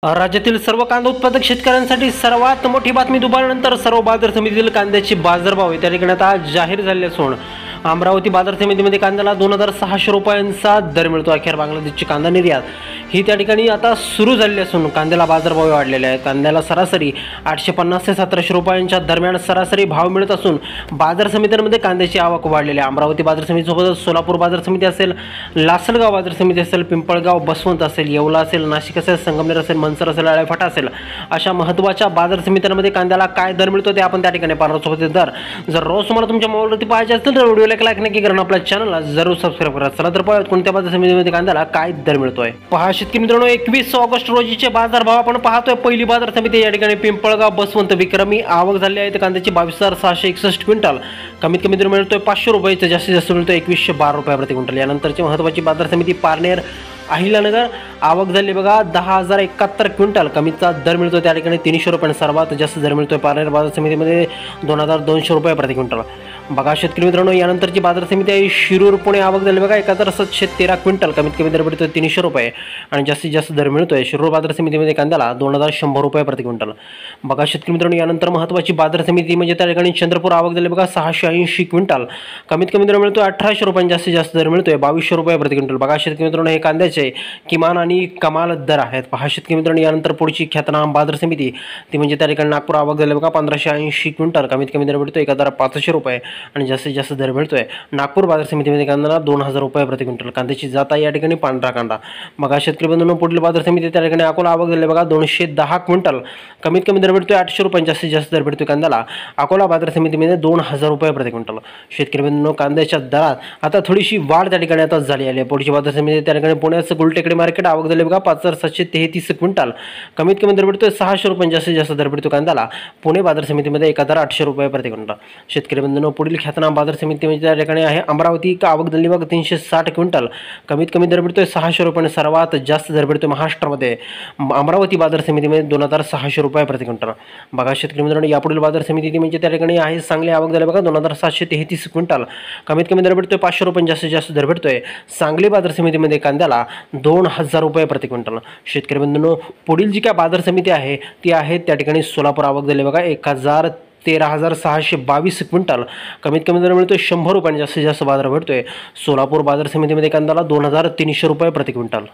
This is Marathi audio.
राज्यातील सर्व कांदा उत्पादक शेतकऱ्यांसाठी सर्वात मोठी बातमी दुपारनंतर सर्व बाजार समितीतील कांद्याचे बाजारभाव त्या ठिकाणी आता जाहीर झाले असून अमरावती बाजार समितीमध्ये कांद्याला 2600 रुपयांचा दर मिळतो। अखेर बांगलादेशची कांदा निर्यात ही त्या ठिकाणी आता सुरू झाली असून कांद्याला बाजारभाव वाढलेले आहेत। कांद्याला सरासरी 850 ते 1700 रुपयांच्या दरम्यान सरासरी भाव मिळत असून बाजार समित्यांमध्ये कांद्याची आवक वाढलेली आहे। अमरावती बाजार समितीसोबतच सोलापूर बाजार समिती असेल, लासलगाव बाजार समिती असेल, पिंपळगाव, बसवंत असेल, येवला असेल, नाशिक असेल, संगमनेर असेल, मनसर असेल, आळेफाटा असेल, अशा महत्त्वाच्या बाजार समित्यांमध्ये कांद्याला काय दर मिळतो ते आपण त्या ठिकाणी पाहणार आहोत। दर जर रोज तुम्हाला तुमच्या मोबाईलवरती पाहायचे असतील तर व्हिडिओला लाईक नक्की करा, आपल्या चॅनलला जरूर सबस्क्राइब करा। चला तर पाहूया कोणत्या बाजार समितीमध्ये कांद्याला काय दर मिळतोय। पहा शेतकरी मित्रांनो, 21 ऑगस्ट रोजीचे बाजारभाव आपण पाहतोय। पहिली बाजार समिती या ठिकाणी पिंपळगाव, बसवंत, विक्रमी आवक झाली आहे। कांद्याची 22,661 क्विंटल, कमीत कमी दर मिळतोय 500 रुपयाचा, जास्तीत जास्त मिळतोय 2112 रुपये प्रति क्विंटल। यानंतरची महत्त्वाची बाजार समिती पारनेर, अहिल्यानगर आवक झाली बघा 10,071 क्विंटल, कमीचा दर मिळतो त्या ठिकाणी 300 रुपये, सर्वात जास्त दर मिळतोय पारनेर बाजार समितीमध्ये 2200 रुपये प्रति क्विंटल। बघा शेतकरी मित्रांनो, यानंतरची बाजार समिती आहे शिरूर, पुणे आवक झाली बघा 1713 क्विंटल, कमीत कमी दर मिळतोय 300 रुपये आणि जास्तीत जास्त दर मिळतोय शिरूर बाजार समितीमध्ये कांद्याला 2100 रुपये प्रति क्विंटल। बघा शेतकरी मित्रांनो, यानंतर महत्त्वाची बाजार समिती म्हणजे त्या ठिकाणी चंद्रपूर आवक झाली बघा 680 क्विंटल, कमीत कमी दर मिळतोय 1800 रुपये, जास्तीत जास्त दर मिळतोय 2200 रुपये प्रति क्विंटल। बघा शेतकरी मित्रांनो, हे कांद्याचे किमान आणि कमाल दर आहेत। पहा शेतकरी मित्रांनो, यानंतर पुढची ख्यातनाम बाजार समिती ती म्हणजे त्या ठिकाणी नागपूर आवक झाली बघा 1580 क्विंटल, कमीत कमी दर मिळतोय 1500 रुपये आणि जास्तीत जास्त दर मिळतोय नागपूर बाजार समितीमध्ये कांद्याला 2000 रुपये प्रति क्विंटल। कांद्याची जात आहे या ठिकाणी पांढरा कांदा। बघा शेतकरी बंधूंनो, पुढील बाजार समिती त्या ठिकाणी अकोला आवक झाली बघा 210 क्विंटल, कमीत कमी दर मिळतोय 800 रुपये, जास्तीत जास्त दर मिळतोय कांद्याला अकोला बाजार समितीमध्ये 2000 रुपये प्रति क्विंटल। शेतकरी बंधूंनो, कांद्याच्या दरात आता थोडीशी वाढ त्या ठिकाणी आता झाली आहे। पुढची बाजार समिती त्या ठिकाणी पुण्याचं गुलटेकडी मार्केट आवक झाली बघा 5733 क्विंटल, कमीत कमी दर मिळतोय 600 रुपये, जास्तीत जास्त दर मिळतो कांद्याला पुणे बाजार समितीमध्ये 1800 रुपये प्रति क्विंटल। शेतकरी बंधूंनो, पुढील ख्यातनाम बाजार समिती म्हणजे त्या ठिकाणी आहे अमरावती आवक झाली बघा 360 क्विंटल, कमीत कमी दर मिळतोय 600 रुपये आणि सर्वात जास्त दर मिळतोय महाराष्ट्रामध्ये अमरावती बाजार समितीमध्ये 2600 रुपये प्रति क्विंटल। बघा शेतकरी मित्रांनो, यापुढील बाजार समिती म्हणजे त्या ठिकाणी आहे सांगली आवक झाली बघा 2733 क्विंटल, कमीत कमी दर मिळतोय 500 रुपये, जास्तीत जास्त दर मिळतोय सांगली बाजार समितीमध्ये कांद्याला 2000 रुपये प्रति क्विंटल। शेतकरी बंधूंनो, पुढील जी काय बाजार समिती आहे ती आहे त्या ठिकाणी सोलापूर आवक झाली बघा 13,622 क्विंटल, कमीत कमी दर मिळतोय 100 रुपये, जास्तीत जास्त बाजार भेटतोय सोलापूर बाजार समितीमध्ये कांद्याला 2300 रुपये प्रति क्विंटल।